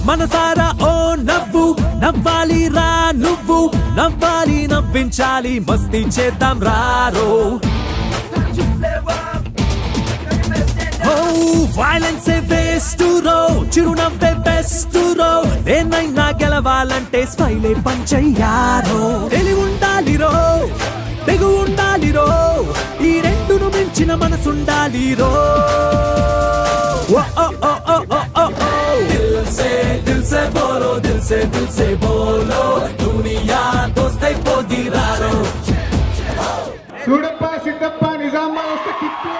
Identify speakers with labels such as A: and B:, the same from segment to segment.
A: మనసారా ఓ నవ్వు నవ్వాలి రా నువ్వు నవ్వాలి నవ్వించాలి మస్తీ చేద్దాం రారో వైలెన్స్ వేస్ట్ రో చిరునవ్వే బెస్ట్ రో దేన్నైనా గెలవాలంటే స్మైలే పంచయ్యారో తెలివి ఉండాలి రో తెగు ఉండాలి రో ఈ రెండును మించిన మనసుండాలి రో दिल से बोलो दुनिया दोस्त पोदी रारो
B: చూడప్ప సిద్ధప్ప నిజామాబాద్ వస్తే కిక్కు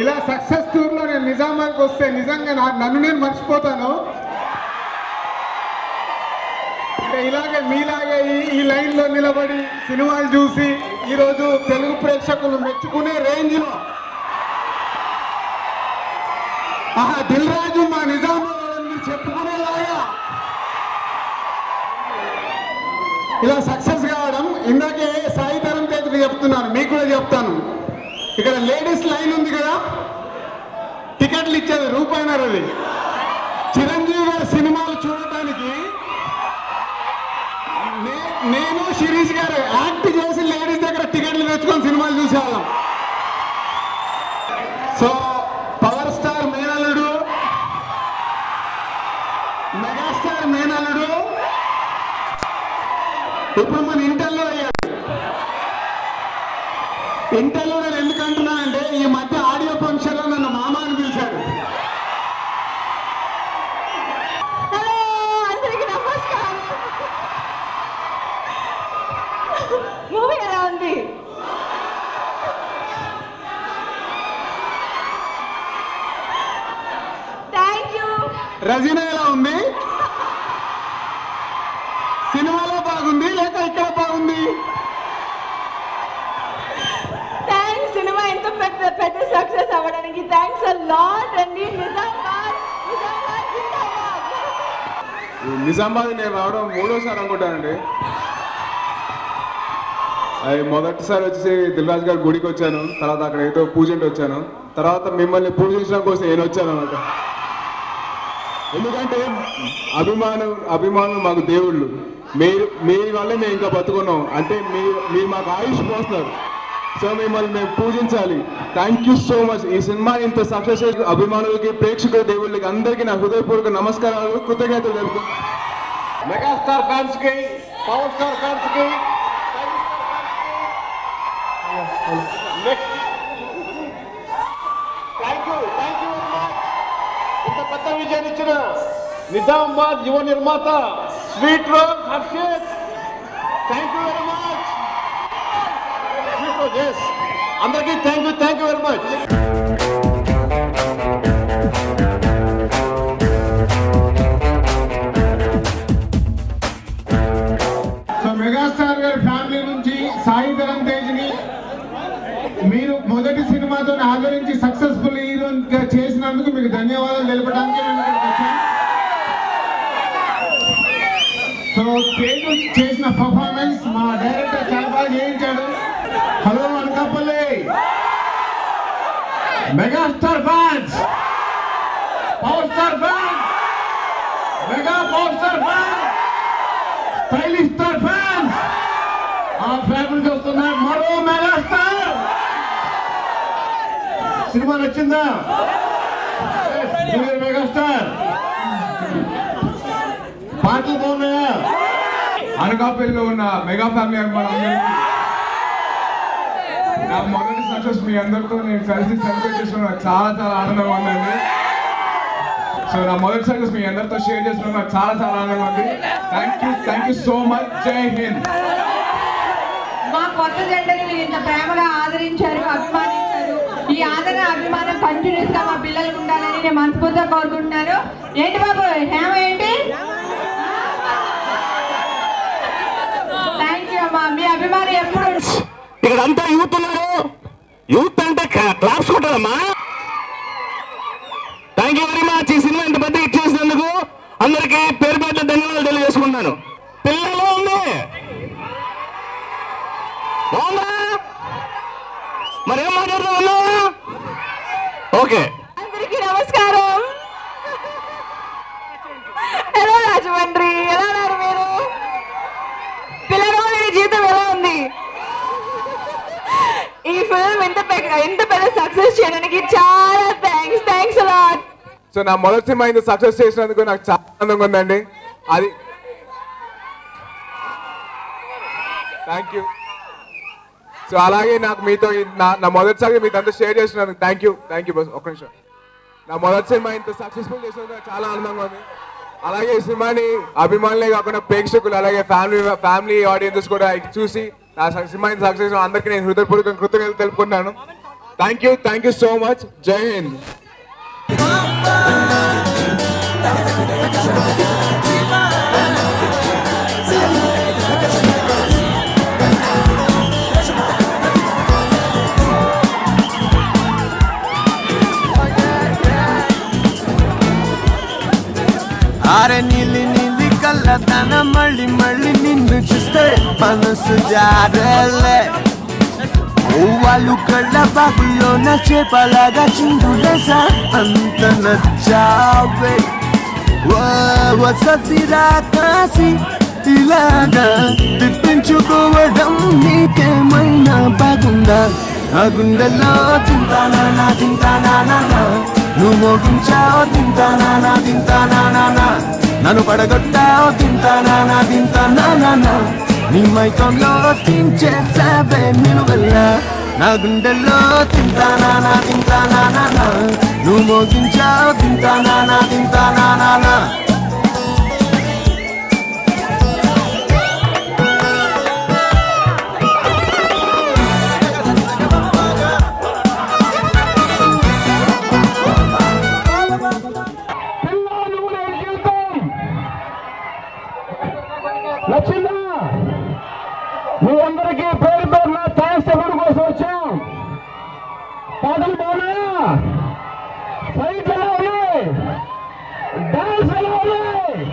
B: ఇలా సక్సెస్ టూర్ లో నేను నిజామాబాద్కి వస్తే నిజంగా నన్ను నేను మర్చిపోతాను ఇలాగే మీలాగే ఈ లైన్ లో నిలబడి సినిమాలు చూసి ఈరోజు తెలుగు ప్రేక్షకులు మెచ్చుకునే రేంజ్ లో దిల్ రాజు మా నిజామాబాద్ చెప్పుకునేలాగా ఇలా సక్సెస్ కావడం ఇందాకే సాయి తరం తేజకు చెప్తున్నాను మీకు కూడా చెప్తాను ఇక్కడ లేడీస్ లైన్ ఉంది కదా టికెట్లు ఇచ్చేది రూపాయిన్నర అది చిరంజీవి గారి సినిమాలు చూడటానికి నేను శిరీష్ గారు యాక్ట్ చేసి లేడీస్ దగ్గర టికెట్లు తెచ్చుకొని సినిమాలు చూసేవాళ్ళం సో పవర్ స్టార్ మేనల్లుడు మెగాస్టార్ మేనల్లుడు ఇప్పుడు మన ఇంటర్లో అయ్యాడు ఇంటర్లో నేను ఎందుకు అంటున్నానంటే ఈ మధ్య ఆడియో ఫంక్షన్ లో నన్ను మామ అని పిలిచాడు
C: అందరికీ నమస్కారం మూవీ ఎలా ఉంది థ్యాంక్ యూ
B: రజీనా ఎలా ఉంది సినిమాలో బాగుంది లేక ఇక్కడ బాగుంది
C: థ్యాంక్స్ సినిమా ఇంత పెద్ద సక్సెస్ అవ్వడానికి థ్యాంక్స్ అ లాట్ అండి
B: నిజామాబాద్ నేను రావడం మూడోసారి అనుకుంటానండి అది మొదటిసారి వచ్చేసి దిల్రాజు గారి గుడికి వచ్చాను తర్వాత అక్కడ ఏదో పూజంటే వచ్చాను తర్వాత మిమ్మల్ని పూజించడం కోసం నేను వచ్చాను అన్నమాట ఎందుకంటే అభిమానులు మాకు దేవుళ్ళు మీ వల్లే మేము ఇంకా బతుకున్నాం అంటే మీరు మాకు ఆయుష్ పోస్తున్నారు సో మిమ్మల్ని మేము పూజించాలి థ్యాంక్ యూ సో మచ్ ఈ సినిమా ఇంత సక్సెస్ అభిమానులకి ప్రేక్షకుల దేవుళ్ళకి అందరికీ నా హృదయపూర్వక నమస్కారాలు కృతజ్ఞతలు తెలుపు మెగాస్టార్ ఫ్యాన్స్ కి పవర్ స్టార్ ఫ్యాన్స్ కి థ్యాంక్ యూ ఇంత పెద్ద విజయాన్ని ఇచ్చిన నిజామాబాద్ యువ నిర్మాత sweet rose Harshith thank you very much sweet rose S అందరికీ thank you very much so megastar గారి ఫ్యామిలీ నుంచి సాయి ధరం తేజ్ని మీరు మొదటి సినిమాతో ఆదరించి సక్సెస్ఫుల్ హీరో చేసినందుకు మీకు ధన్యవాదాలు తెలపడానికి మేము ఇక్కడికి వచ్చాం సో తేజు చేసిన పర్ఫార్మెన్స్ మా డైరెక్టర్ చాలా బాగా చేయించాడు hello Anakapalli megastar fans power star fans mega power star fans stylish star fans ఆ ఫ్యామిలీకి వస్తున్నారు మరో మెగాస్టార్ సినిమా నచ్చిందా మెగాస్టార్ పాటలు బాగున్నాయా అనకాపల్లిలో ఉన్న మెగా ఫ్యామిలీ అభిమానులందరికీ నా మొదటి సక్సెస్ మీ అందరితో నేను కలిసి సెలబ్రేట్ చేసిన నాకు చాలా ఆనందంగా ఉందండి సో నా మొదటి సక్సెస్ మీ అందరితో షేర్ చేసిన నాకు చాలా ఆనందంగా ఉంది థ్యాంక్ యూ సో మచ్ జై హింద్
C: మా కొత్త జెండని మీరు ఇంత ప్రేమగా ఆదరించారు అభిమానించారు ఈ ఆదరణ అభిమానం కంటిన్యూస్ గా మా పిల్లలకు ఉండాలని నేను మనస్ఫూర్తిగా కోరుకుంటున్నాను ఏంటి బాబు హేమ ఏంటి థ్యాంక్ యూ అమ్మా మీ అభిమానం ఎప్పుడు
D: ఇక్కడ అంతా యూత్ ఉన్నారు యూత్ అంటే క్లాప్స్ కొట్టారమ్మా థ్యాంక్ యూ వెరీ మచ్ ఈ సినిమా ఇంత పెద్ద హిట్ చేసినందుకు అందరికీ పేరు పేరు ధన్యవాదాలు తెలియజేసుకుంటున్నాను పిల్లలు ఉంది బాగుందా మరేం మాట్లాడుతూ ఉన్నావా ఓకే
C: అందరికీ లాగా ఇంత పెద్ద సక్సెస్ చేయడానికి చాలా థ్యాంక్స్ అలాట్.
B: సో నా మొదటి సినిమా ఇంత సక్సెస్ చేసినందుకు నాకు చాలా ఆనందంగా ఉందండి. అది థ్యాంక్ యూ. సో అలాగే నాకు మీతో నా మొదటిసారి మీతో షేర్ చేసినందుకు థ్యాంక్ యూ బస్. ఒక్క నిమిషం. నా మొదటి సినిమా ఇంత సక్సెస్ఫుల్ చేసినందుకు నాకు చాలా ఆనందంగా ఉంది. అలాగే ఈ సినిమాని అభిమానులే కాకుండా ప్రేక్షకులు అలాగే ఫ్యామిలీ ఆడియన్సెస్ కూడా చూసి నా సినిమా ఇంత సక్సెస్ అందరికీ నేను హృదయపూర్వక కృతజ్ఞతలు తెలుపుకుంటున్నాను. Thank you so much. జై హింద్.
A: అరే నీలి నీలి కళ్ళతన మళ్ళీ మళ్ళీ నిన్ను చూస్తే మనసు జారలే. వాళ్ళు కళ్ళ బాబులో నా చేపలాగా చిందులేసా అంత నచ్చావే. వససిరా కాసి ఇలాగా తిప్పించుకోవడం నీకేమైనా బాగుందా? ఆ గుండెల్లో తింటానా నువ్వు మోగించావు తింటానా నన్ను పడగొట్టావు తింటానా నీ మైకంలో తించేసావే నిలువెల్లా. నా గుండెల్లో తింటానా నువ్వు మోగించావు తింటానా
D: నచ్చిందా? మీ అందరికీ పేరు పేరున థ్యాంక్స్ చెప్పడం కోసం వచ్చాం. పాటలు బాగున్నాయా? ఫైట్లు ఎలా ఉన్నాయి? డాన్స్ ఎలా ఉన్నాయి?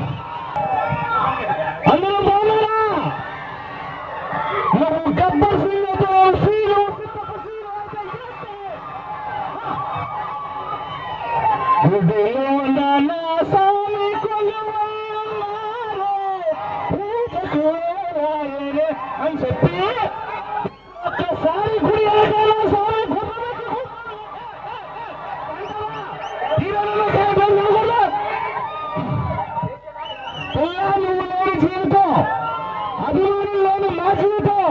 D: అందరూ బాగున్నారా? నువ్వు గబ్బర్ సింగ్తో సీలు అని చెప్పి ఒక్కసారి గుడి నువ్వు లేని జీవితం, అభిమానులు లేని మా జీవితం.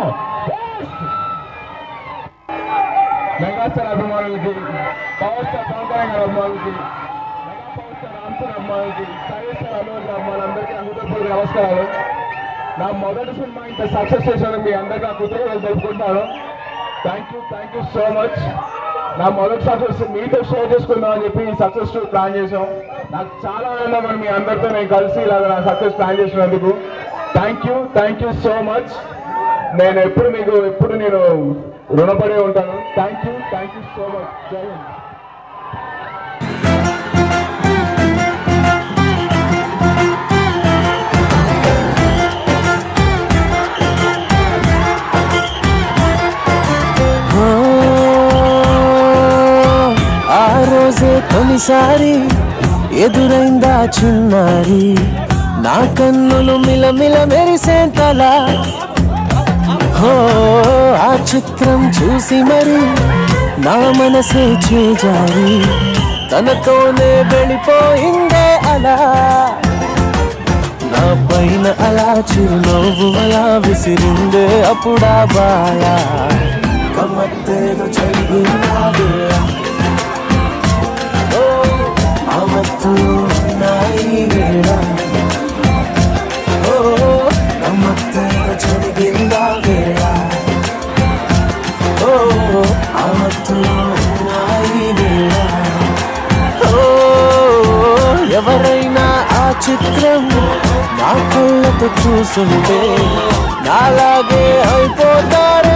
D: మెగాస్టార్ అభిమానులకి, పవర్ స్టార్ పవన్ కళ్యాణ్ గారి అభిమానులకి, mega power star Ram Charan అభిమానులకి, సైలేశ్వర్ అభిమానులకి అభిమానులందరికీ హృదయపూర్వక నమస్కారాలు. నా మొదటి సినిమా ఇంత సక్సెస్ చేశాను మీ అందరికీ నా కృతజ్ఞతలు తెలుపుకుంటాను. Thank you so much. నా మొదటి సక్సెస్ మీతో షేర్ చేసుకుందాం అని చెప్పి ఈ సక్సెస్ ప్లాన్ చేసాం. నాకు చాలా ఆనందంగా మీ అందరితో నేను కలిసి ఇలాగ నా సక్సెస్ ప్లాన్ చేసినందుకు థ్యాంక్ యూ సో మచ్. నేను ఎప్పుడు నేను రుణపడి ఉంటాను. Thank you so much. జై హింద్.
A: తొలిసారి ఎదురైందా చిన్నారి, నా కన్నులు మిలమిల మెరిసేంతలా. ఆ చిత్రం చూసి మరి నా మనసే చేజారి, తనతోనే వెళ్ళిపోయిందే అలా. నా పైన అలా చిరునవ్వు అలా విసిరిందే అప్పుడా బాల. కమ్మత్తేదో జరిగిందా అవత్తు నాయి వేళ. కమ్మత్తేదో జరిగిందా వేళ. అవత్తు నాయి వేళ. ఎవరైనా ఆ చిత్రం నా కళ్ళతో చూసుంటే నాలాగే అయిపోతారు.